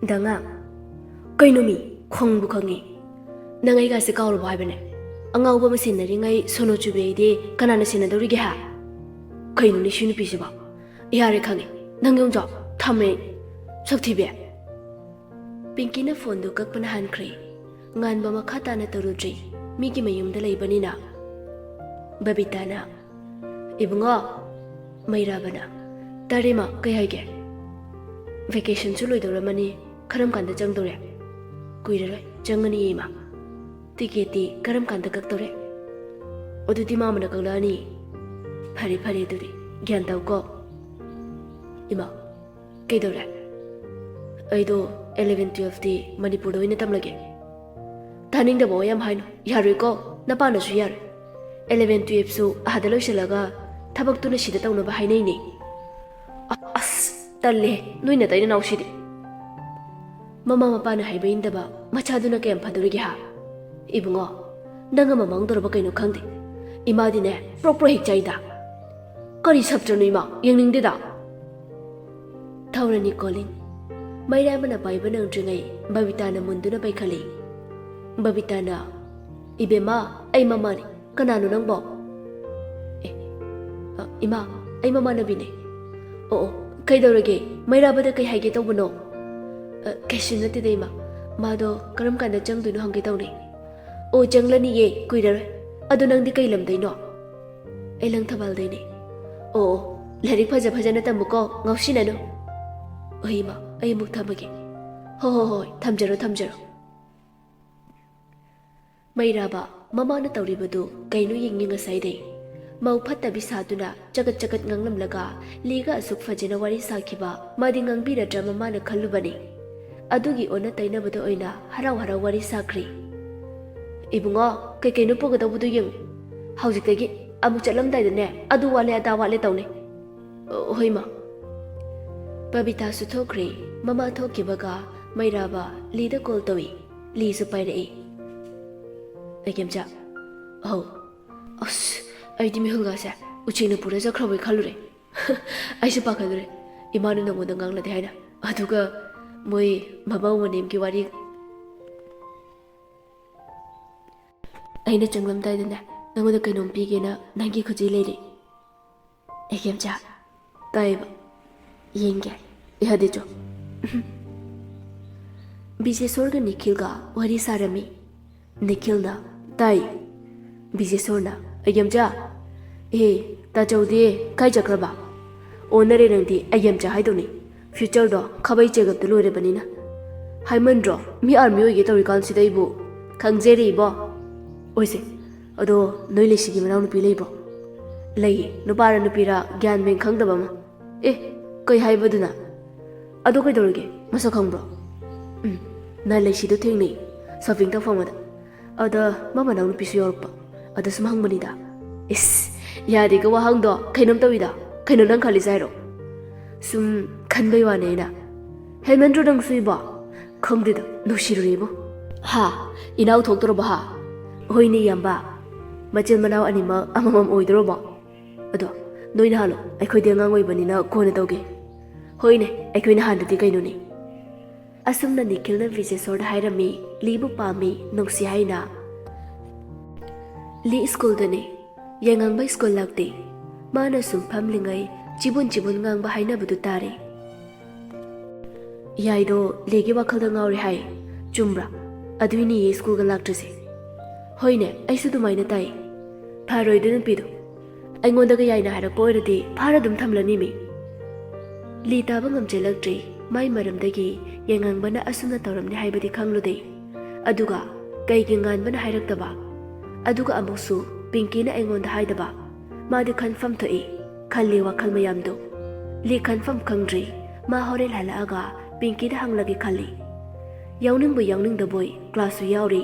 Danga Kainumi Khongbu Khangi Nangai Gasi Kaur Bibane Angauba Masinari Ngai Sono Chube Kanana Sinadori Ha Kainuni Shuni Pisiba Yari Kangi Nangyongja Tame Saktibe Pinkina Fondo Kakpan Hankri Ngan Bama Katana Tarudri Miki Mayum the Labanina Babitana Ibunga Mairabana Tarima Kayage Vacation Chulu Doramani Karam Kanda Jangdore Quidere Jangani Ima Tiketi Karam Kanda Kaktore Oduti Mamana Kalani Pari Pari Duri Gyantau Go Ima Kaidore Aido 11-12 di Manipuro in the Tamlage Tanning the boy am Hino Yariko Napana Suyar 11-12 so Hadalo Shalaga Tabak to the Shida Town of Hainini As Tale Nuina Tain Aushidi Mama Mapana Haibin the Ba Machaduna Camp Paduriha Ibungo Nangam among the Bakano Kandi Imadine Proper Hichaida Kari Sabtanima Young Dida Taurani calling Mayrabana Baiban Dringay Babitana Munduna Baikali Babitana Ibema ay mamani kanano nang bo Ima ay mama na bine Oo kay dawrage mayrabada kay haige tawbano Keshin na tida ima Mado karam kanda jang dun hangge tawni O jang lani ye kuidar Ado nang di kay lamday no Ay lang tabal day ni Oo larik paja na tamuko ngawsina no O ima ay muktamagi Ho tamjaro Mayraba Mama na tawribado kaino yinging asayde Mau patta bisaduna jagat ngangnam laga liga asuk fajena wari sakiba madingang bira drama mana khalubani adugi ona tainabado oina harau wari sakri Ibungo kay kaino pogadabudo yung haujiktagi amu chatlamdaidane adu wale ada wale tawne hoima Babita su thokri mama thokibaga Mayraba lida call tawi li su pairei Agemja Oh As Aidi Mihulgasa Uchina Puraza Krawi Kalure Aisha Pakadre Imanu Namudangang Ladina Aduga Moi Mabawa name Kiwari Aina Janglam Didana Namuda Kanum Pigina Nangi Kuji Lady Agemja Taiba Yinga Ihadijo Bise Sorga Nikilga Wari Sarami Nikilna Tai Bijesorna Ayamja Tajaude Kai Jakraba Onare Randi Ayamja Haidoni Future do Kabai Jagab the Lure Banina Haimandro Mi Army get a reconcilable Kangzeri bo Oise Odo Noilishigi around Pilabo Lay no bar and pira Gan Ming Khangnaba Kai Haibaduna Adoka Dorge Masakambro Nalashi to Tingy Something to form Ada mama nang pisu yorpa ada semang manida is ya di gawa hangdo kainam tawida kaino nang khali zairo sum khanbai wane na helmendro nang suiba khongdida nushiruribo ha inau thokdro ba hoini yamba machel manau anima amamam oidro ba ado noina halo aikhoi de ngang oibanina kona tawge hoine aikhoina handati kaino ni Asumna Nikilna Vijesor Hirami, Libu Pami, Nongsi Haina Li School Dane, Yangang by School Lagde, Mana Sum Pamlingai, Jibun Ngang Bahina Budutari Yaido, Legi Wakaldangari Hai, Jumbra, Adwini School Galactrisi Hoine, I should do mine a tie. Paro didn't pido. I want the Gayana had a poetry, Paradum Tamlanimi Li Tabangam Jelagtree. Mai maram dagi yangang bana asuna tawram ni haibadi khanglude aduga kai gingan bana hairaktaba aduga amusu pinki na engonda haidaba madi confirm thoi khalli wakhal mayamdo li confirm khangdri ma horel halaga pinki da hanglagi khalli yawning da boy class u yawri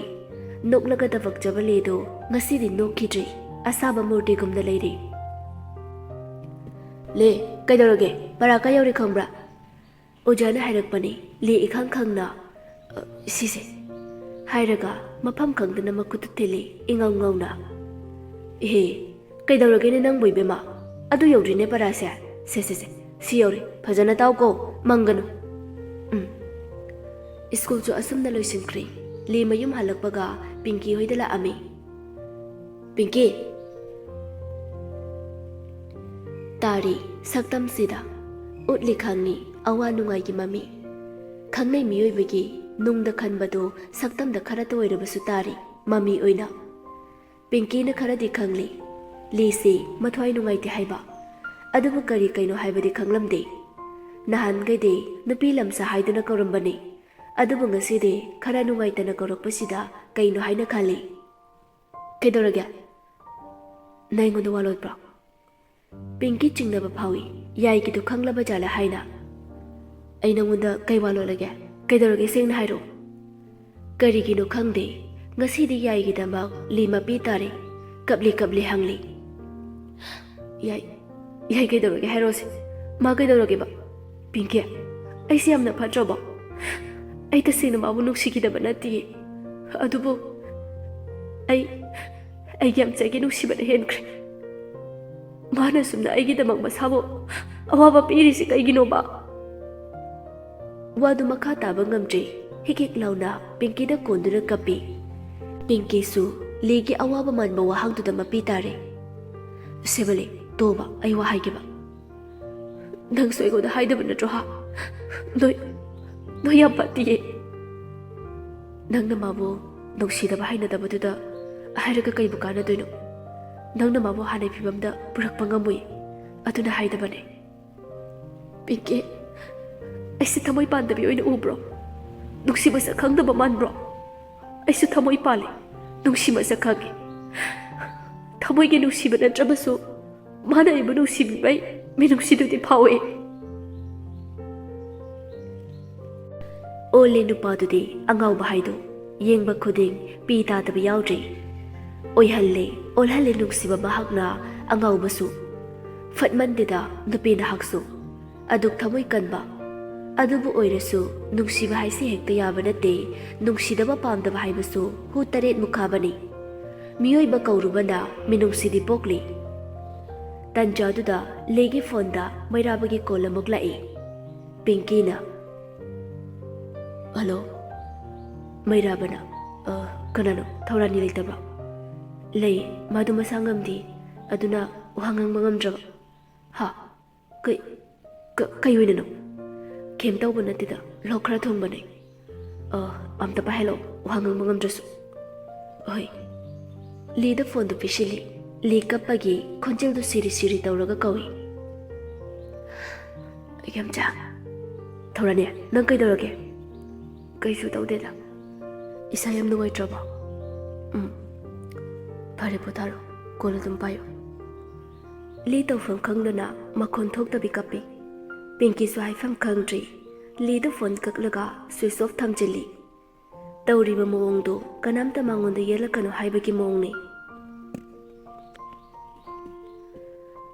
noklaga da vakjabale do ngasi di nokhidri asaba murti gumda leiri le kaidoroge para ka yawri khambra Ojana Hairakpani, Lee Khangna Sise Hairaga, Mapam Kangana Makutili, Ingangona. Kaidoragin and Bibema, Adu Yodine Parasa, Sese, Siori, Pazana Tauko, Mangano. Schoolchu asumna loisinkhri. Li mayum halakpaga Pinky hoida laami. Pinky. Tari saktam sida. Utli khangni awa nungai gi mami. Khangnai miyoi bagi nungda khanbado saktam da khara toirabasu tari mami oina. Pinky na khara di khangli. Li si mathwai nungai ti haiba. Adubu kari kaino haibadi khanglamde. Nahan gaide nupi lamsa haiduna kaurambani. Adubu ngaside khara nungai tana kaurakpasida kaino haina khali. Kaidoragya? Naingonda walodbra. Pinky chingnaba phawi yai kidu khanglaba jala haina. Ai nangonda kai walolage. Kaidorage sengna hairo. Karigino khangde ngasidi yai gidamak lima pi tare. Kapli hangli. Yai kaidorage hairosi. Ma kaidorage ba? Pinky, ai si amna phatroba. Ai ta sina mabu nuksigidaba nati. Adubu ai yam chagi nuksibana henkre. Mana sumna aigidamak masabo awaba pirisi kaigino ba? Wadu makha taba ngamdre hikik launa Pinky da konduna kapi. Pinky su ligi awaba manba wahangtuda mapi tare. Sebale toba ai wahaigiba. Nang soigo da haidaba natro ha. Noi yam patiye. Nang na mabu nungsidaba hainadaba duda hairaga kaibu kanadoino. Nang na mabu hanay pibamda purakpa ngamui aduna haidabane. Pinky, ai si thamoy pandabi oina ubro. Nungsiba sa khangdaba manbro. Ai su thamoy pali nungsiba sa khangi. Thamoy gi nungsiba natrabasu mana iba nungsibi bai minungsidudi phawe. Ole nupadudi angauba haidu yengba khuding pi tadaba yaudri. Oihalle olhalle nungsiba mahakna angaubasu. Fatmandida nupina haksu. Aduk thamoy kanba. Adubu oirasu nungsiba haisi hekta yaba nate nungsidaba pamdaba haibasu hu taret mukhabani. Miyoiba kaurubana minungsidi pokli. Tanjaduda legi fonda mairabagi kolamuk lai. Pinky na. Hello? Mairabana. Kanano, thaurani leitabra. Lei, madu masangamdi. Aduna uhangang mangamdraba. Ha? Kayo na no? Kem tauba natida, lokra thongba nai. Amta pa hello, uhangang mangamdrasu. Oi. Li da phone do pishili. Li kapagi khonjel do siri tauraga kawi. Yamcha. Thaurani, nang kaidorage? Kaisu taudeda. Isa yam nungai traba. Phare potaro, kola dum payo. Li tawfam khangdana makhon thoktabi kapi. Pinky su haifam khangdri. Li da phone kaklaga switch off thamjili. Tauriba moongdo kanamta mangonda yelakano haibagi moongni.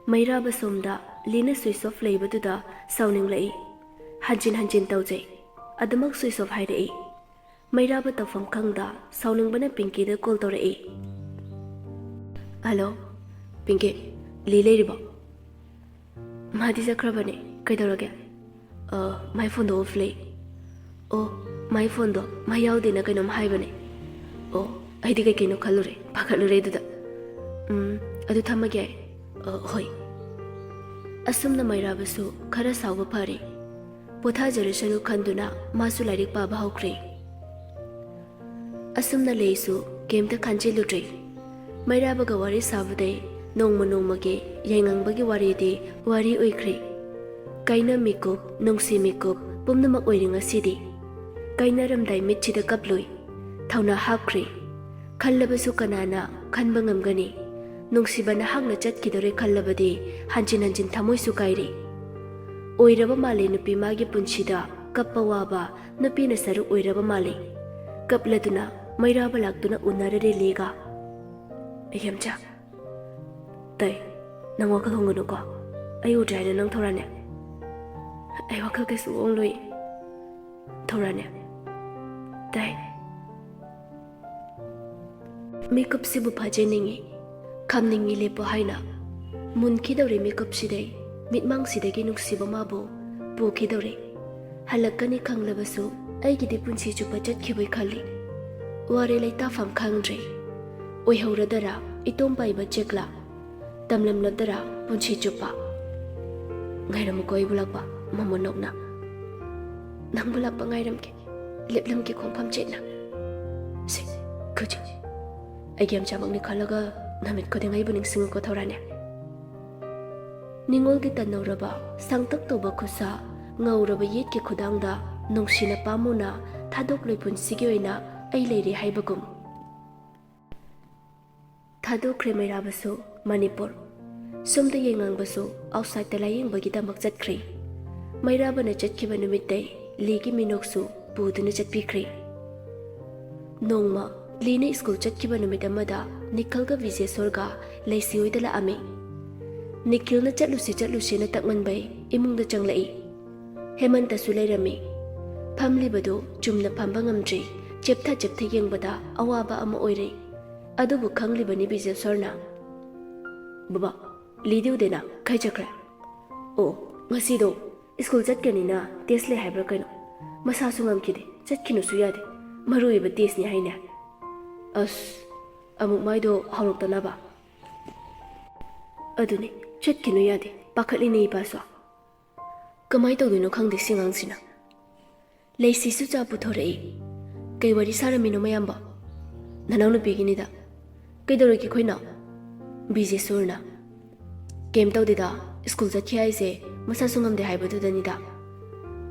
Mairaba somda Lina switch off leibaduda sauning lai. Hanjin taujai. Adamak switch off haidai. Mairaba tawfam khangda sauning bana Pinky da call torai. Hello, Pinky, Li leiriba. Madi sakrabane, kaidorage? My phone do off lay. Oh, my phone do my yaudi na kainom haibane. Oh, I dig again no kalure, pakalure duda. Adu thamage. Hoi. Asum na mairabasu khara sauba phare. Potha jarishanu khanduna masu lairik pa bahokre. Asum na leisu kemta khanche lutre. Mairabaga wari sabudai nongmage yaingangbagi wari de wari oikre. Kaina mikup nongsi mikup pumnamak oiringa sidi. Kaina ramdai mitchida kaploi. Thauna hapkre. Khallabasu kanana khanba ngamgani. Nungsibana hangna chatkidore khallabadi hanjin thamoi su kairi. Oiraba male nupi magi punchida kappa waba nupi na saru oiraba male. Kapladuna mairaba laktuna unarare lega. Yamcha. Tai, nang wakal hongano ko. Ayu jayna nang thorane. Ay wakal kesu ongloi. Thorane. Tai. Makeup sibu phajeningi. Kamningi lepo haina. Munkidore makeup sidai. Mitmang sidagi nuksiba mabo. Pukidore. Halakani khanglabasu ꯑꯩꯒꯤꯗꯤ ꯄꯨꯟꯁꯤ ꯆꯨꯞꯄ ꯆꯠꯈꯤꯕꯩ ꯈꯜꯂꯤ ꯋꯥꯔꯦ ꯂꯩꯇꯥꯐꯝ ꯈꯪꯗ꯭ꯔꯦ ꯑꯣꯏꯍꯧꯔꯗꯔꯥ ꯏꯇꯣꯝ ꯄꯥꯏꯕ ꯆꯦꯛꯂꯥ ꯇꯝꯂꯝꯂꯗꯔꯥ ꯄꯨꯟꯁꯤ ꯆꯨꯞꯄ ꯉꯥꯏꯔꯝꯃꯨꯀꯣ ꯑꯩꯕꯨ ꯂꯥꯛꯄ ꯃꯃꯣꯟ ꯅꯣꯛꯅ ꯅꯪꯕꯨ ꯂꯥꯛꯄ ꯉꯥꯏꯔꯝꯒꯦ ꯂꯦꯞꯂꯝꯒꯦ ꯈꯣꯡꯐꯝ ꯆꯦꯠꯅ ꯁꯤ ꯈꯨꯖꯤ ꯑꯩꯒꯤ ꯌꯥꯝꯆꯥꯃꯛꯅꯤ ꯈꯜꯂꯒ ꯅꯨꯃꯤꯠ ꯈꯨꯗꯤꯡ ꯑꯩꯕꯨ ꯅꯤꯡꯁꯤꯡꯉꯨꯀꯣ ꯊꯧꯔꯥꯅꯦ ꯅꯤꯡꯉꯣꯜꯒꯤ ꯇꯟꯅꯧꯔꯕ ꯁꯥꯡꯇꯛ ꯇꯧꯕ ꯈꯨꯠꯁꯥ ꯉꯧꯔꯕ ꯌꯦꯠꯀꯤ ꯈꯨꯗꯥꯡꯗ ꯅꯨꯡꯁꯤꯅ ꯄꯥꯝꯃꯨꯅ ꯊꯥꯗꯣꯛꯂꯣꯏ ꯄꯨꯟꯁꯤꯒꯤ ꯑꯣꯏꯅ ꯑꯩ ꯂꯩꯔꯦ ꯍꯥꯏꯕꯒꯨꯝ ꯊꯥꯗꯣꯛꯈ꯭ꯔꯦ ꯃꯩꯔꯥꯕꯁꯨ ꯃꯅꯤꯄꯨꯔ ꯁꯣꯝꯗ ꯌꯦꯡꯉꯥꯡꯕꯁꯨ ꯑꯥꯎꯠꯁꯥꯏꯗꯇ ꯂꯥꯌꯦꯡꯕꯒꯤꯗꯃꯛ ꯆꯠꯈ꯭ꯔꯦ ꯃꯩꯔꯥꯕꯅ ꯆꯠꯈꯤꯕ ꯅꯨꯃꯤꯠꯇꯩ ꯂꯤꯒꯤ ꯃꯤꯅꯣꯛꯁꯨ ꯄꯨꯗꯨꯅ ꯆꯠꯄꯤꯈ꯭ꯔꯦ ꯅꯣꯡꯃ ꯂꯤꯅ ꯁ꯭ꯀꯨꯜ ꯆꯠꯈꯤꯕ ꯅꯨꯃꯤꯠ ꯑꯃꯗ ꯅꯤꯈꯜꯒ ꯕꯤꯖꯦꯁꯣꯔꯒ ꯂꯩꯁꯤ ꯍꯣꯏꯗ ꯂꯥꯛꯑꯝꯃꯤ ꯅꯤꯈꯤꯜꯅ ꯆꯠꯂꯨꯁꯤꯅ ꯇꯛꯃꯟꯕꯩ ꯏꯃꯨꯡꯗ ꯆꯪꯂꯛꯏ ꯍꯦꯃꯟꯇꯁꯨ ꯂꯩꯔꯝꯃꯤ ꯐꯝꯂꯤꯕꯗꯨ ꯆꯨꯝꯅ ꯐꯝꯕ ꯉꯝꯗ꯭ꯔꯤ ꯆꯦꯞꯊ ꯌꯦꯡꯕꯗ ꯑꯋꯥꯕ ꯑꯃ ꯑꯣꯏꯔꯦ ꯑꯗꯨꯕꯨ ꯈꯪꯂꯤꯕꯅꯤ ꯕꯤꯖꯦꯁꯣꯔꯅ ꯕꯕꯥ ꯂꯤꯗꯤ ꯎꯗꯦꯅ ꯀꯥꯏ ꯆꯠꯈ꯭ꯔꯦ ꯑꯣ ꯉꯁꯤꯗꯣ ꯁ꯭ꯀꯨꯜ ꯆꯠꯀꯅꯤꯅ ꯇꯦꯁ ꯂꯩ ꯍꯥꯏꯕ꯭ꯔꯥ ꯀꯩꯅꯣ ꯃꯁꯥꯁꯨ ꯉꯝꯈꯤꯗꯦ ꯆꯠꯈꯤꯅꯨꯁꯨ ꯌꯥꯗꯦ ꯃꯔꯨ ꯑꯣꯏꯕ ꯇꯦꯁꯅꯤ ꯍꯥꯏꯅꯦ ꯑꯁ ꯑꯃꯨꯛ ꯃꯥꯏꯗꯣ ꯍꯧꯔꯛꯇꯅꯕ ꯑꯗꯨꯅꯤ ꯆꯠꯈꯤꯅꯨ ꯌꯥꯗꯦ ꯄꯥꯈꯠꯂꯤꯅꯦ ꯏꯄꯥꯁꯨ ꯀꯃꯥꯏꯅ ꯇꯧꯗꯣꯏꯅꯣ ꯈꯪꯗꯦ ꯁꯤ ꯑꯉꯥꯡꯁꯤꯅ ꯂꯩꯁꯤꯁꯨ ꯆꯥ ꯄꯨꯊꯣꯔꯛꯏ ꯀꯩ ꯋꯥꯔꯤ ꯁꯥꯔꯝꯃꯤꯅꯣ ꯃꯌꯥꯝꯕ ꯅꯅꯥꯎ ꯅꯨꯄꯤꯒꯤꯅꯤꯗ ꯀꯩꯗꯧꯔꯒꯦ ꯑꯩꯈꯣꯏꯅ ꯕꯤꯖꯦꯁꯣꯔꯅ ꯀꯩꯝ ꯇꯧꯗꯦꯗ ꯁ꯭ꯀꯨꯜ ꯆꯠꯈꯤ ꯍꯥꯏꯁꯦ ꯃꯁꯥꯁꯨ ꯉꯝꯗꯦ ꯍꯥꯏꯕꯗꯨꯗꯅꯤꯗ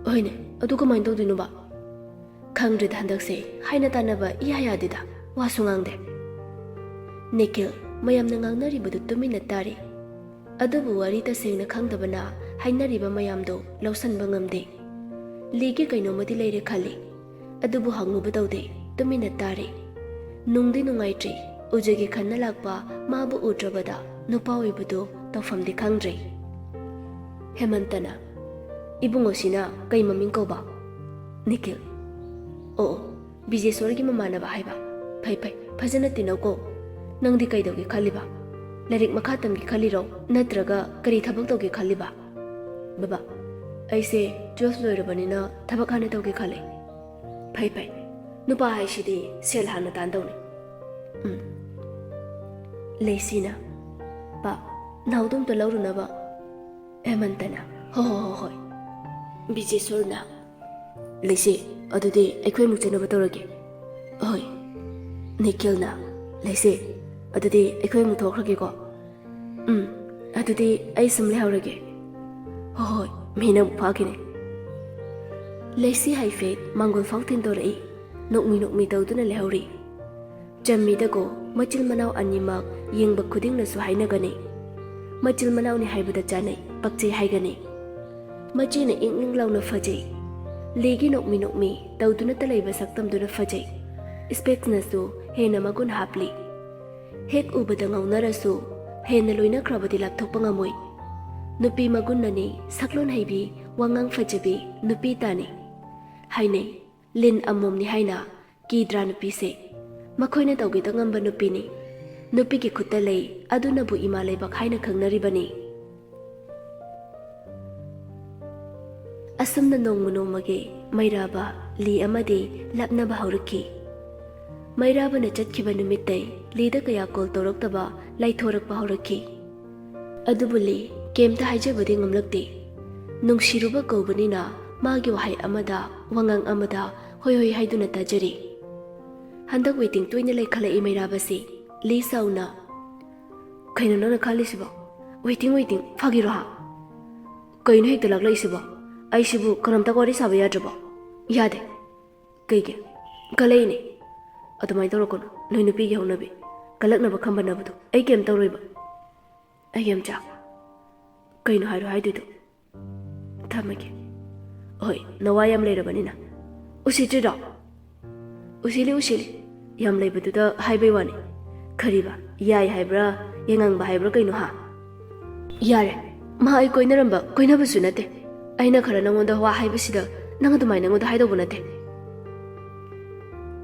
ꯍꯣꯏꯅꯦ ꯑꯗꯨ ꯀꯃꯥꯏꯅ ꯇꯧꯗꯣꯏꯅꯣꯕ ꯈꯪꯗ꯭ꯔꯦꯗ ꯍꯟꯗꯛꯁꯦ ꯍꯥꯏꯅ ꯇꯥꯟꯅꯕ ꯏꯌꯥ ꯌꯥꯗꯦꯗ ꯋꯥꯁꯨ ꯉꯥꯡꯗꯦ ꯅꯤꯈꯤꯜ ꯃꯌꯥꯝꯅ ꯉꯥꯡꯅꯔꯤꯕꯗꯨ ꯇꯨꯃꯤꯟꯅ ꯇꯥꯔꯤ ꯑꯗꯨꯕꯨ ꯋꯥꯔꯤ ꯇꯁꯦꯡꯅ ꯈꯪꯗꯕꯅ ꯍꯥꯏꯅꯔꯤꯕ ꯃꯌꯥꯝꯗꯣ ꯂꯧꯁꯟꯕ ꯉꯝꯗꯦ ꯂꯤꯒꯤ ꯀꯩꯅꯣꯃꯗꯤ ꯂꯩꯔꯦ ꯈꯜꯂꯤ ꯑꯗꯨꯕꯨ ꯍꯪꯉꯨꯕ ꯇꯧꯗꯦ ꯇꯨꯃꯤꯟꯅ ꯇꯥꯔꯤ ꯅꯨꯡꯗꯤ ꯅꯨꯡꯉꯥꯏꯇ꯭ꯔꯤ ꯎꯖꯒꯦ ꯈꯟꯅ ꯂꯥꯛꯄ ꯃꯥꯕꯨ ꯎꯗ꯭ꯔꯕꯗ ꯅꯨꯄꯥ ꯑꯣꯏꯕꯗꯨ ꯇꯧꯐꯝꯗꯤ ꯈꯪꯗ꯭ꯔꯦ ꯍꯦꯃꯟꯇꯅ ꯏꯕꯨꯡꯉꯣꯁꯤꯅ ꯀꯩ ꯃꯃꯤꯡ ꯀꯧꯕ ꯅꯤꯈꯤꯜ ꯑꯣ ꯕꯤꯖꯦꯁꯣꯔꯒꯤ ꯃꯃꯥꯟꯅꯕ ꯍꯥꯏꯕ ꯐꯩ ꯐꯖꯅ ꯇꯤꯟꯅꯧꯀꯣ ꯅꯪꯗꯤ ꯀꯩꯗꯧꯒꯦ ꯈꯜꯂꯤꯕ ꯂꯥꯏꯔꯤꯛ ꯃꯈꯥ ꯇꯝꯒꯦ ꯈꯜꯂꯤꯔꯣ ꯅꯠꯇ꯭ꯔꯒ ꯀꯔꯤ ꯊꯕꯛ ꯇꯧꯒꯦ ꯈꯜꯂꯤꯕ ꯕꯕꯥ ꯑꯩꯁꯦ 12 ꯂꯣꯏꯔꯕꯅꯤꯅ ꯊꯕꯛ ꯍꯥꯟꯅ ꯇꯧꯒꯦ ꯈꯜꯂꯤ ꯐꯩ ꯅꯨꯄꯥ ꯍꯥꯏꯁꯤꯗꯤ ꯁꯦꯜ ꯍꯥꯟꯅ ꯇꯥꯟꯗꯧꯅꯤ ꯂꯩꯁꯤꯅ ꯄꯥ ꯅꯥꯎꯗꯣꯝꯇ ꯂꯧꯔꯨꯅꯕ ꯍꯦꯃꯟꯇꯅ ꯍꯣꯏ ꯕꯤꯖꯦꯁꯣꯔꯅ ꯂꯩꯁꯤ ꯑꯗꯨꯗꯤ ꯑꯩꯈꯣꯏ ꯑꯃꯨꯛ ꯆꯠꯅꯕ ꯇꯧꯔꯒꯦ ꯍꯣꯏ ꯅꯤꯈꯤꯜꯅ ꯂꯩꯁꯤ ꯑꯗꯨꯗꯤ ꯑꯩꯈꯣꯏ ꯑꯃꯨꯛ ꯊꯣꯛꯈ꯭ꯔꯒꯦꯀꯣ ꯑꯗꯨꯗꯤ ꯑꯩ ꯁꯨꯝ ꯂꯩꯍꯧꯔꯒꯦ ꯍꯣꯏ ꯃꯤꯅ ꯑꯃꯨꯛ ꯐꯥꯈꯤꯅꯤ ꯂꯩꯁꯤ ꯍꯥꯏꯐꯦꯠ ꯃꯥꯡꯒꯣꯜ ꯐꯥꯎ ꯊꯤꯟꯗꯣꯔꯛꯏ ꯅꯣꯛꯃꯤ ꯇꯧꯗꯨꯅ ꯂꯩꯍꯧꯔꯤ ꯆꯝꯃꯤꯗꯀꯣ ꯃꯆꯤꯜ ꯃꯅꯥꯎ ꯑꯅꯤꯃꯛ ꯌꯦꯡꯕ ꯈꯨꯗꯤꯡꯅꯁꯨ ꯍꯥꯏꯅꯒꯅꯤ ꯃꯆꯤꯜ ꯃꯅꯥꯎꯅꯤ ꯍꯥꯏꯕꯗ ꯆꯥꯅꯩ ꯄꯛꯆꯩ ꯍꯥꯏꯒꯅꯤ ꯃꯆꯦꯅ ꯏꯪ ꯂꯥꯎꯅ ꯐꯖꯩ ꯂꯤꯒꯤ ꯅꯣꯛꯃꯤ ꯇꯧꯗꯨꯅꯇ ꯂꯩꯕ ꯁꯛꯇꯝꯗꯨꯅ ꯐꯖꯩ ꯁ꯭ꯄꯦꯛꯁꯅꯁꯨ ꯍꯦꯟꯅ ꯃꯒꯨꯟ ꯍꯥꯞꯂꯤ ꯍꯦꯛ ꯎꯕꯗ ꯉꯥꯎꯅꯔꯁꯨ ꯍꯦꯟꯅ ꯂꯣꯏꯅꯈ꯭ꯔꯕꯗꯤ ꯂꯥꯞꯊꯣꯛꯄ ꯉꯝꯃꯣꯏ ꯅꯨꯄꯤ ꯃꯒꯨꯟꯅꯅꯤ ꯁꯛꯂꯣꯟ ꯍꯩꯕꯤ ꯋꯥꯉꯥꯡ ꯐꯖꯕꯤ ꯅꯨꯄꯤ ꯇꯥꯅꯤ ꯍꯥꯏꯅꯩ ꯂꯤꯟ ꯑꯃꯣꯝꯅꯤ ꯍꯥꯏꯅ ꯀꯤꯗ꯭ꯔꯥ ꯅꯨꯄꯤꯁꯦ ꯃꯈꯣꯏꯅ ꯇꯧꯒꯦꯇ ꯉꯝꯕ ꯅꯨꯄꯤꯅꯤ ꯅꯨꯄꯤꯒꯤ ꯈꯨꯠꯇ ꯂꯩ ꯑꯗꯨꯅꯕꯨ ꯏꯃꯥ ꯂꯩꯕꯥꯛ ꯍꯥꯏꯅ ꯈꯪꯅꯔꯤꯕꯅꯤ ꯑꯁꯨꯝꯅ ꯅꯣꯡꯃꯒꯤ ꯃꯩꯔꯥꯕ ꯂꯤ ꯑꯃꯗꯤ ꯂꯥꯞꯅꯕ ꯍꯧꯔꯛꯈꯤ ꯃꯩꯔꯥꯕꯅ ꯆꯠꯈꯤꯕ ꯅꯨꯃꯤꯠꯇꯩ ꯂꯤꯗ ꯀꯌꯥ ꯀꯣꯜ ꯇꯧꯔꯛꯇꯕ ꯂꯩꯊꯣꯔꯛꯄ ꯍꯧꯔꯛꯈꯤ ꯑꯗꯨꯕꯨ ꯂꯤ ꯀꯩꯝꯇ ꯍꯥꯏꯖꯕꯗꯤ ꯉꯝꯂꯛꯇꯦ ꯅꯨꯡꯁꯤꯔꯨꯕ ꯀꯧꯕꯅꯤꯅ ꯃꯥꯒꯤ ꯋꯥꯍꯩ ꯑꯃꯗ ꯋꯥꯉꯥꯡ ꯑꯃꯗ ꯍꯣꯏ ꯍꯥꯏꯗꯨꯅ ꯇꯥꯖꯔꯤ ꯍꯟꯗꯛ ꯋꯦꯇꯤꯡ ꯇꯣꯏꯅ ꯂꯩꯈꯠꯂꯛꯏ ꯃꯩꯔꯥꯕꯁꯤ ꯂꯤ ꯁꯥꯎꯅ ꯀꯩꯅꯣ ꯅꯪꯅ ꯈꯜꯂꯤꯁꯤꯕꯣ ꯋꯦꯇꯤꯡ ꯐꯥꯒꯤꯔꯣ ꯀꯩꯅꯣ ꯍꯦꯛꯇ ꯂꯥꯛꯂꯛꯏꯁꯤꯕꯣ ꯑꯩꯁꯤꯕꯨ ꯀꯔꯝꯇ ꯋꯥꯔꯤ ꯁꯥꯕ ꯌꯥꯗ꯭ꯔꯕꯣ ꯌꯥꯗꯦ ꯀꯩꯒꯤ ꯀꯜꯂꯛꯏꯅꯦ ꯑꯗꯨꯃꯥꯏꯅ ꯇꯧꯔꯛꯀꯅꯨ ꯅꯣꯏ ꯅꯨꯄꯤꯒꯤ ꯍꯧꯅꯕꯤ ꯀꯜꯂꯛꯅꯕ ꯈꯝꯕꯟꯅꯕꯗꯣ ꯑꯩ ꯀꯩꯝ ꯇꯧꯔꯣꯏꯕ ꯑꯩ ꯌꯥꯝꯆꯥ ꯀꯩꯅꯣ ꯍꯥꯏꯗꯣꯏꯗꯣ ꯊꯝꯃꯒꯦ ꯍꯣꯏ ꯅꯋꯥ ꯌꯥꯝ ꯂꯩꯔꯕꯅꯤꯅ ꯎꯁꯤꯠꯇ꯭ꯔꯤꯔꯣ ꯎꯁꯤꯜꯂꯤ ꯌꯥꯝ ꯂꯩꯕꯗꯨꯗ ꯍꯥꯏꯕꯩ ꯋꯥꯅꯤ ꯈꯔꯤꯕ ꯌꯥꯏ ꯍꯥꯏꯕ꯭ꯔꯥ ꯌꯦꯡꯉꯥꯡꯕ ꯍꯥꯏꯕ꯭ꯔꯥ ꯀꯩꯅꯣ ꯌꯥꯔꯦ ꯃꯥ ꯑꯩ ꯀꯣꯏꯅꯕꯁꯨ ꯅꯠꯇꯦ ꯑꯩꯅ ꯈꯔ ꯅꯪꯉꯣꯟꯗ ꯋꯥ ꯍꯥꯏꯕꯁꯤꯗ ꯅꯪ ꯑꯗꯨꯃꯥꯏꯅ ꯅꯪꯉꯣꯟꯗ ꯍꯥꯏꯗꯧꯕ ꯅꯠꯇꯦ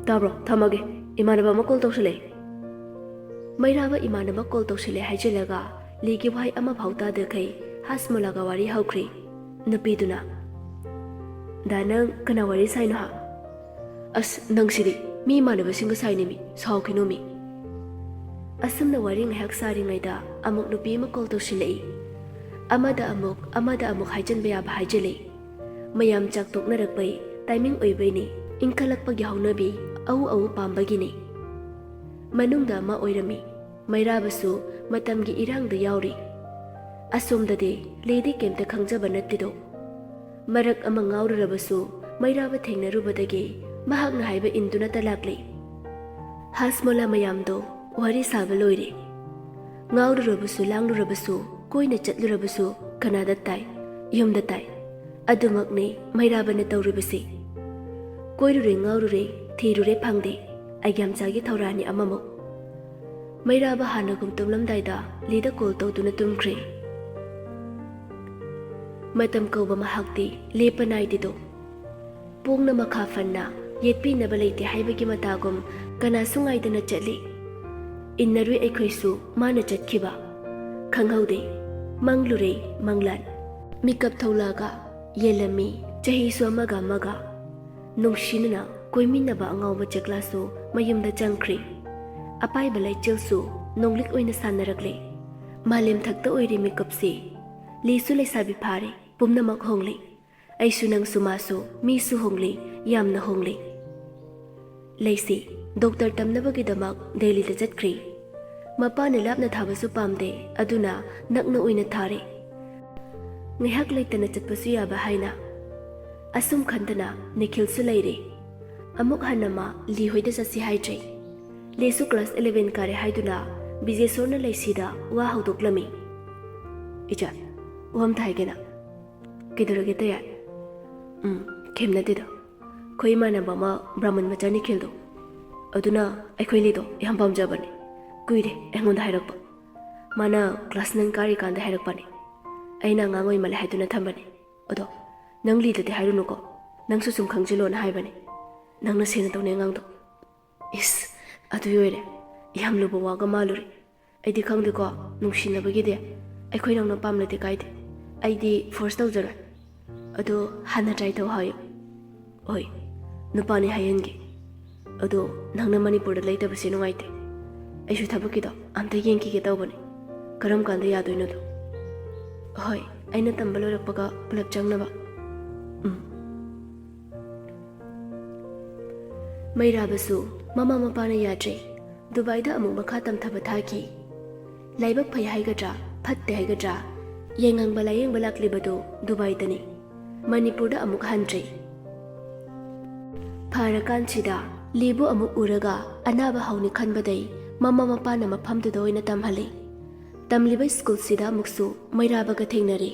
ꯇꯥꯕ꯭ꯔꯣ ꯊꯝꯃꯒꯦ ꯏꯃꯥꯟꯅꯕ ꯑꯃ ꯀꯣꯜ ꯇꯧꯁꯤꯜꯂꯛꯑꯦ ꯃꯩꯔꯥꯕ ꯏꯃꯥꯟꯅꯕ ꯀꯣꯜ ꯇꯧꯁꯤꯜꯂꯦ ꯍꯥꯏꯖꯤꯜꯂꯒ ꯂꯤꯒꯤ ꯋꯥꯍꯩ ꯑꯃꯐꯥꯎ ꯇꯥꯗꯈꯩ ꯍꯥꯁꯃꯨꯂꯥꯒ ꯋꯥꯔꯤ ꯍꯧꯈ꯭ꯔꯤ ꯅꯨꯄꯤꯗꯨꯅ ꯗꯥ ꯅꯪ ꯀꯅꯥ ꯋꯥꯔꯤ ꯁꯥꯏꯅꯣ ꯑꯁ ꯅꯪꯁꯤꯗꯤ ꯃꯤ ꯏꯃꯥꯟꯅꯕꯁꯤꯡꯒ ꯁꯥꯏꯅꯦꯃꯤ ꯁꯥꯎꯈꯤꯅꯣꯃꯤ ꯑꯁꯨꯝꯅ ꯋꯥꯔꯤ ꯉꯥꯏꯍꯥꯛ ꯁꯥꯔꯤꯉꯩꯗ ꯑꯃꯨꯛ ꯅꯨꯄꯤ ꯑꯃ ꯀꯣꯜ ꯇꯧꯁꯤꯜꯂꯛꯏ ꯑꯃꯗ ꯑꯃꯨꯛ ꯍꯥꯏꯖꯤꯟꯕ ꯌꯥꯕ ꯍꯥꯏꯖꯤꯜꯂꯛꯏ ꯃꯌꯥꯝ ꯆꯥꯛ ꯇꯣꯛꯅꯔꯛꯄꯩ ꯇꯥꯏꯃꯤꯡ ꯑꯣꯏꯕꯩꯅꯤ ꯏꯟꯈꯠꯂꯛꯄꯒꯤ ꯍꯧꯅꯕꯤ ꯑꯎ ꯄꯥꯝꯕꯒꯤꯅꯤ ꯃꯅꯨꯡꯗ ꯑꯃ ꯑꯣꯏꯔꯝꯃꯤ ꯃꯩꯔꯥꯕꯁꯨ ꯃꯇꯝꯒꯤ ꯏꯔꯥꯡꯗ ꯌꯥꯎꯔꯤ ꯑꯁꯣꯝꯗꯗꯤ ꯂꯦꯗꯤ ꯀꯩꯝꯇ ꯈꯪꯖꯕ ꯅꯠꯇꯦꯗꯣ ꯃꯔꯛ ꯑꯃ ꯉꯥꯎꯔꯨꯔꯕꯁꯨ ꯃꯩꯔꯥꯕ ꯊꯦꯡꯅꯔꯨꯕꯗꯒꯤ ꯃꯍꯥꯛꯅ ꯍꯥꯏꯕ ꯏꯟꯗꯨꯅꯇ ꯂꯥꯛꯂꯤ ꯍꯥꯁꯃꯣꯂꯥ ꯃꯌꯥꯝꯗꯣ ꯋꯥꯔꯤ ꯁꯥꯕ ꯂꯣꯏꯔꯦ ꯉꯥꯎꯔꯨꯔꯕꯁꯨ ꯂꯥꯡꯂꯨꯔꯕꯁꯨ ꯀꯣꯏꯅ ꯆꯠꯂꯨꯔꯕꯁꯨ ꯀꯅꯥꯗ ꯇꯥꯏ ꯌꯨꯝꯗ ꯇꯥꯏ ꯑꯗꯨꯃꯛꯅꯤ ꯃꯩꯔꯥꯕꯅ ꯇꯧꯔꯤꯕꯁꯤ ꯀꯣꯏꯔꯨꯔꯦ ꯉꯥꯎꯔꯨꯔꯦ ꯊꯤꯔꯨꯔꯦ ꯐꯪꯗꯦ ꯑꯩꯒ꯭ꯌꯥꯝꯆꯥꯒꯤ ꯊꯧꯔꯥꯅꯤ ꯑꯃꯃꯨꯛ ꯃꯩꯔꯥꯕ ꯍꯥꯟꯅꯒꯨꯝ ꯇꯨꯝꯂꯝꯗꯥꯏꯗ ꯂꯤꯗ ꯀꯣꯜ ꯇꯧꯗꯨꯅ ꯇꯨꯝꯈ꯭ꯔꯦ ꯃꯇꯝ ꯀꯧꯕ ꯃꯍꯥꯛꯇꯤ ꯂꯦꯞꯄ ꯅꯥꯏꯗꯦꯗꯣ ꯄꯣꯡꯅ ꯃꯈꯥ ꯐꯟꯅ ꯌꯦꯠꯄꯤꯅꯕ ꯂꯩꯇꯦ ꯍꯥꯏꯕꯒꯤ ꯃꯇꯥꯒꯨꯝ ꯀꯅꯥꯁꯨ ꯉꯥꯏꯗꯅ ꯆꯠꯂꯤ ꯏꯟꯅꯔꯨꯏ ꯑꯩꯈꯣꯏꯁꯨ ꯃꯥꯅ ꯆꯠꯈꯤꯕ ꯈꯪꯍꯧꯗꯦ ꯃꯪꯂꯨꯔꯦ ꯃꯪꯂꯥꯟ ꯃꯤꯀꯞ ꯊꯣꯛꯂꯛꯑꯒ ꯌꯦꯜꯂꯝꯃꯤ ꯆꯍꯤꯁꯨ ꯑꯃꯒ ꯅꯨꯡꯁꯤꯅꯅ ꯀꯣꯏꯃꯤꯟꯅꯕ ꯑꯉꯥꯎꯕ ꯆꯦꯛꯂꯥꯁꯨ ꯃꯌꯨꯝꯗ ꯆꯪꯈ꯭ꯔꯦ ꯑꯄꯥꯏꯕ ꯂꯩꯆꯤꯜꯁꯨ ꯅꯣꯡꯂꯤꯛ ꯑꯣꯏꯅ ꯁꯥꯟꯅꯔꯛꯂꯦ ꯃꯥꯂꯦꯝ ꯊꯛꯇ ꯑꯣꯏꯔꯦ ꯃꯤꯀꯞꯁꯦ ꯂꯤꯁꯨ ꯂꯩꯁꯥꯕꯤ ꯐꯥꯔꯦ ꯄꯨꯝꯅꯃꯛ ꯍꯣꯡꯂꯤ ꯑꯩꯁꯨ ꯅꯪꯁꯨ ꯃꯥꯁꯨ ꯃꯤꯁꯨ ꯍꯣꯡꯂꯤ ꯌꯥꯝꯅ ꯍꯣꯡꯂꯤ ꯂꯩꯁꯤ ꯗꯣꯛꯇꯔ ꯇꯝꯅꯕꯒꯤꯗꯃꯛ ꯗꯦꯜꯂꯤꯗ ꯆꯠꯈ꯭ꯔꯦ ꯃꯄꯥꯅ ꯂꯥꯞꯅ ꯊꯥꯕꯁꯨ ꯄꯥꯝꯗꯦ ꯑꯗꯨꯅ ꯅꯛꯅ ꯑꯣꯏꯅ ꯊꯥꯔꯦ ꯉꯥꯏꯍꯥꯛ ꯂꯩꯇꯅ ꯆꯠꯄꯁꯨ ꯌꯥꯕ ꯍꯥꯏꯅ ꯑꯁꯨꯝ ꯈꯟꯗꯅ ꯅꯤꯈꯤꯜꯁꯨ ꯂꯩꯔꯦ ꯑꯃꯨꯛ ꯍꯟꯅ ꯃꯥ ꯂꯤꯍꯣꯏꯗ ꯆꯠꯁꯤ ꯍꯥꯏꯗ꯭ꯔꯦ ꯂꯤꯁꯨ ꯀ꯭ꯂꯥꯁ 11 ꯀꯥꯔꯦ ꯍꯥꯏꯗꯨꯅ ꯕꯤꯖꯦꯁꯣꯔꯅ ꯂꯩꯁꯤꯗ ꯋꯥ ꯍꯧꯗꯣꯛꯂꯝꯃꯤ ꯏꯆꯥ ꯋꯥꯝꯇ ꯍꯥꯏꯒꯦꯅ ꯀꯩꯗꯧꯔꯒꯦ ꯇꯌꯥ ꯈꯦꯝꯅꯗꯦꯗ ꯑꯩꯈꯣꯏ ꯏꯃꯥꯟꯅꯕ ꯑꯃ ꯕ꯭ꯔꯥꯍꯃꯟ ꯃꯆꯥ ꯅꯤꯈꯤꯜꯗꯣ ꯑꯗꯨꯅ ꯑꯩꯈꯣꯏ ꯂꯤꯗꯣ ꯌꯥꯝ ꯄꯥꯝꯖꯕꯅꯦ ꯀꯨꯏꯔꯦ ꯑꯩꯉꯣꯟꯗ ꯍꯥꯏꯔꯛꯄ ꯃꯥꯅ ꯀ꯭ꯂꯥꯁ 9 ꯀꯥꯔꯤꯀꯥꯟꯗ ꯍꯥꯏꯔꯛꯄꯅꯦ ꯑꯩꯅ ꯑꯉꯥꯡ ꯑꯣꯏꯃꯜꯂꯦ ꯍꯥꯏꯗꯨꯅ ꯊꯝꯕꯅꯦ ꯑꯗꯣ ꯅꯪ ꯂꯤꯗꯗꯤ ꯍꯥꯏꯔꯨꯅꯨꯀꯣ ꯅꯪꯁꯨ ꯁꯨꯝ ꯈꯪꯖꯤꯜꯂꯣꯅ ꯍꯥꯏꯕꯅꯦ ꯅꯪꯅ ꯁꯦꯟꯅ ꯇꯧꯅꯦ ꯑꯉꯥꯡꯗꯣ ꯏꯁ ꯑꯗꯨꯏ ꯑꯣꯏꯔꯦ ꯌꯥꯝ ꯂꯨꯕ ꯋꯥꯒ ꯃꯥꯜꯂꯨꯔꯦ ꯑꯩꯗꯤ ꯈꯪꯗꯦꯀꯣ ꯅꯨꯡꯁꯤꯅꯕꯒꯤꯗꯤ ꯑꯩꯈꯣꯏ ꯅꯪꯅ ꯄꯥꯝꯂꯗꯤ ꯀꯥꯏꯗꯦ ꯑꯩꯗꯤ ꯐꯣꯔꯁ ꯇꯧꯖꯔꯣꯏ ꯑꯗꯣ ꯍꯥꯟꯅ ꯇ꯭ꯔꯥꯏ ꯇꯧ ꯍꯥꯏꯌꯨ ꯍꯣꯏ ꯅꯨꯄꯥꯅꯤ ꯍꯥꯏꯍꯟꯒꯦ ꯑꯗꯣ ꯅꯪꯅ ꯃꯅꯤꯄꯨꯔꯗ ꯂꯩꯇꯕꯁꯦ ꯅꯨꯡꯉꯥꯏꯇꯦ ꯑꯩꯁꯨ ꯊꯕꯛꯀꯤꯗꯣ ꯑꯝꯇ ꯌꯦꯡꯈꯤꯒꯦ ꯇꯧꯕꯅꯦ ꯀꯔꯝ ꯀꯥꯟꯗ ꯌꯥꯗꯣꯏꯅꯣꯗꯣ ꯍꯣꯏ ꯑꯩꯅ ꯇꯝꯕ ꯂꯣꯏꯔꯛꯄꯒ ꯄꯨꯂꯞ ꯆꯪꯅꯕ ꯃꯩꯔꯥꯕꯁꯨ ꯃꯃꯥ ꯃꯄꯥꯅ ꯌꯥꯗ꯭ꯔꯦ ꯗꯨꯕꯥꯏꯗ ꯑꯃꯨꯛ ꯃꯈꯥ ꯇꯝꯊꯕ ꯊꯥꯈꯤ ꯂꯥꯏꯕꯛ ꯐꯩ ꯍꯥꯏꯒꯗ꯭ꯔꯥ ꯐꯠꯇꯦ ꯍꯥꯏꯒꯗ꯭ꯔꯥ ꯌꯦꯡꯉꯪꯕ ꯂꯥꯌꯦꯡꯕ ꯂꯥꯛꯂꯤꯕꯗꯨ ꯗꯨꯕꯥꯏꯗꯅꯤ ꯃꯅꯤꯄꯨꯔꯗ ꯑꯃꯨꯛ ꯍꯟꯗ꯭ꯔꯦ ꯐꯔꯀꯥꯟꯁꯤꯗ ꯂꯤꯕꯨ ꯑꯃꯨꯛ ꯎꯔꯒ ꯑꯅꯥꯕ ꯍꯧꯅꯤ ꯈꯟꯕꯗꯩ ꯃꯃꯥ ꯃꯄꯥꯅ ꯃꯐꯝꯗꯨꯗ ꯑꯣꯏꯅ ꯇꯝꯍꯜꯂꯤ ꯇꯝꯂꯤꯕ ꯁ꯭ꯀꯨꯜꯁꯤꯗ ꯑꯃꯨꯛꯁꯨ ꯃꯩꯔꯥꯕꯒ ꯊꯦꯡꯅꯔꯦ